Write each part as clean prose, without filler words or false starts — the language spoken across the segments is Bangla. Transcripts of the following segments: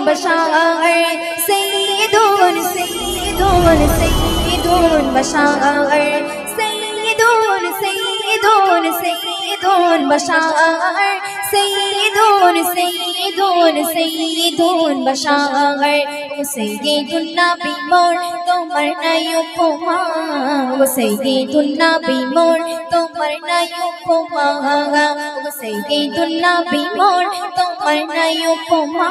बशार सैयदुन सैयदुन सैयदुन बशार सैयदुन सैयदुन सैयदुन बशार सैयदुन सैयदुन सैयदुन बशार ओ सैयदुन नबी मोर तोमार নাই উপমা ও সৈয়দুন নবী মোর তোমার নাই উপমা ও সৈয়দুন নবী মোর তোমার নাই উপমা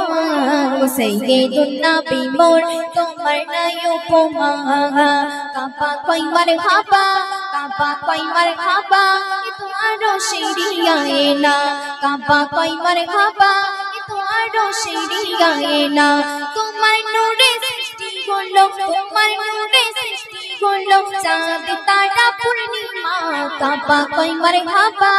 ও সৈয়দুন নবী মোর তোমার নাই উপমা কাবা কই মারহাবা কাবা কই মারহাবা এ তো আরো শিরিয়ায়ে না কাবা কই মারহাবা এ তো আরো শিরিয়ায়ে না তোমার নূরে সৃষ্টি হলো তোমার নূরে সৃষ্টি হলো চাঁদ তারা পূর্ণিমা কাবা কই মারহাবা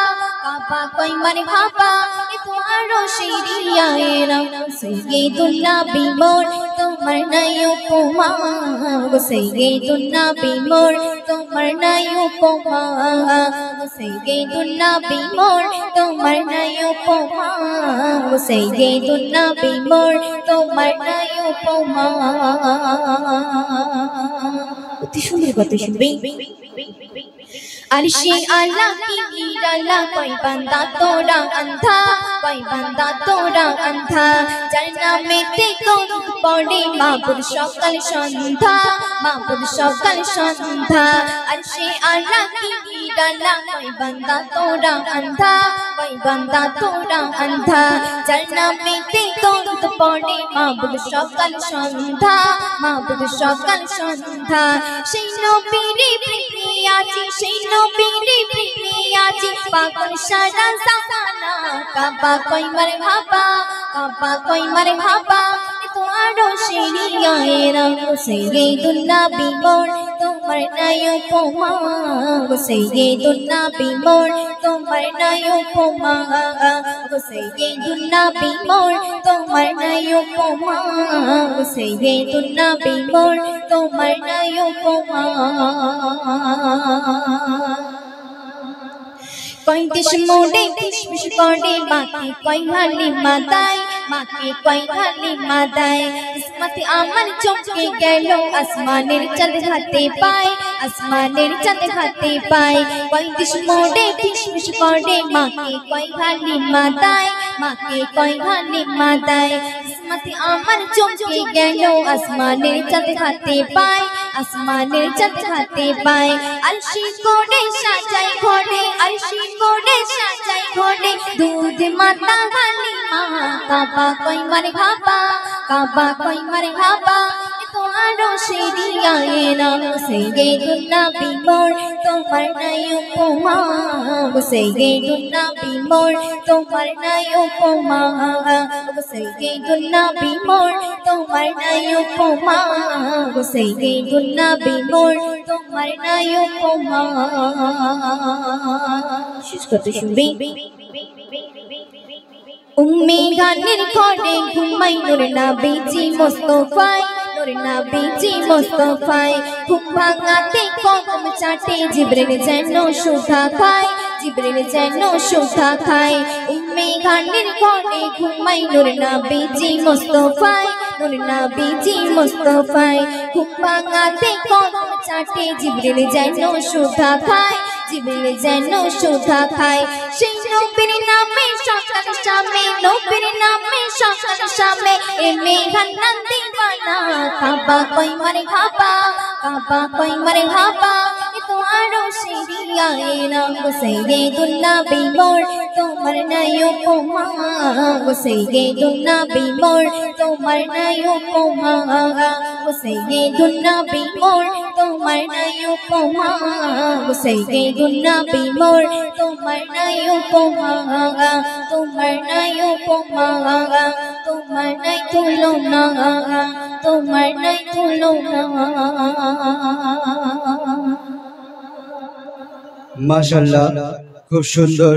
কাবা কই মারহাবা এ তো আরো শিরিয়ায়ে না সৈয়দুন নবী মোর তোমার নাই উপমা গো সৈয়দুন নবী মোর তোমার নাই উপমা গো সৈয়দুন নবী মোর তোমার নাই উপমা গো সৈয়দুন নবী মোর তোমার নাই উপমা অতি সুন্দর কথা শুনবে अर्शे आला की हीराला कोई बंदा तोड़ा अंधा कोई बंदा तोड़ा अंधा जरना में देखो पौड़े माबुद सकल सन्धा माबुद सकल सन्धा अर्शे आला की हीराला कोई बंदा तोड़ा अंधा कोई बंदा तोड़ा अंधा जरना में देखो पौड़े माबुद सकल सन्धा माबुद सकल सन्धा शैनो पीरी प्रीति आजी शैनो पीरी प्रीति आजी पागल सारा ज़माना काबा कोई मरहबा काबा कोई मरहबा तो आरो शिरियाए ना सैयदुन नबी मोर তোমার নাই উপমা গো সৈয়দুন নবী মোর তোমার নাই উপমা গো সৈয়দুন নবী মোর তোমার নাই উপমা গো সৈয়দুন নবী মোর তোমার নাই উপমা कोई दिश मोड़े किशमिश कोड़े बाकी कोई हाली मादाई माके कोई हाली मादाई किस्मत आमन चमके गेलो आसमानेर चाँद हाथे पाए आसमानेर चाँद हाथे पाए कोई दिश मोड़े किशमिश कोड़े माके कोई हाली मादाई माके कोई हाली मादाई किस्मत आमन चमके गेलो आसमानेर चाँद हाथे पाए आसमानेर चाँद हाथे पाए अर्शी कोड़े साजाई घोड़े अर्शी कोड़े साजाई घोड़े दूध माता हालिमा काबा कोई मरहबा काबा कोई मरहबा तो आरो शिरियाए ना सैयदुन नबी मोर তোমার নাই উপমা গো সৈয়দুন নবী মোর তোমার নাই উপমা গো সৈয়দুন নবী মোর তোমার নাই উপমা গো সৈয়দুন নবী মোর তোমার নাই উপমা শেষ করতে শুনবি উম্মি গানের ঘরে ঘুমাই নূর নবীজি মোস্তফায় নূর নবীজি মোস্তফায় ঘুম ভাঙাতে কদম চাটে জিবরিল যেন সুধা খায় জিবরিল যেন সুধা খায় উম্মি গানের ঘরে ঘুমাই নূর নবীজি মোস্তফায় নূর নবীজি মোস্তফায় ঘুম ভাঙাতে কদম চাটে জিবরিল যেন সুধা খায় জিবরিল যেন সুধা খায় সেই নবীর নামে সকাল শামে নবীর নামে সকাল শামে এমে গান্নান দিওয়ানা কাবা কই মারহাবা কাবা কই মারহাবা এ তো আরো শিরিয়ায়ে না গো সৈয়দুন নবী মোর তোমার নাই উপমা গো সৈয়দুন নবী মোর তোমার নাই উপমা গো সৈয়দুন নবী মোর তোমার নাই উপমা গো সৈয়দুন নবী মোর তোমার নাই উপমা তোমার নাই উপমা তোমার নাই তুলনা তোমার নাই তুলনা মাশাআল্লাহ খুব সুন্দর।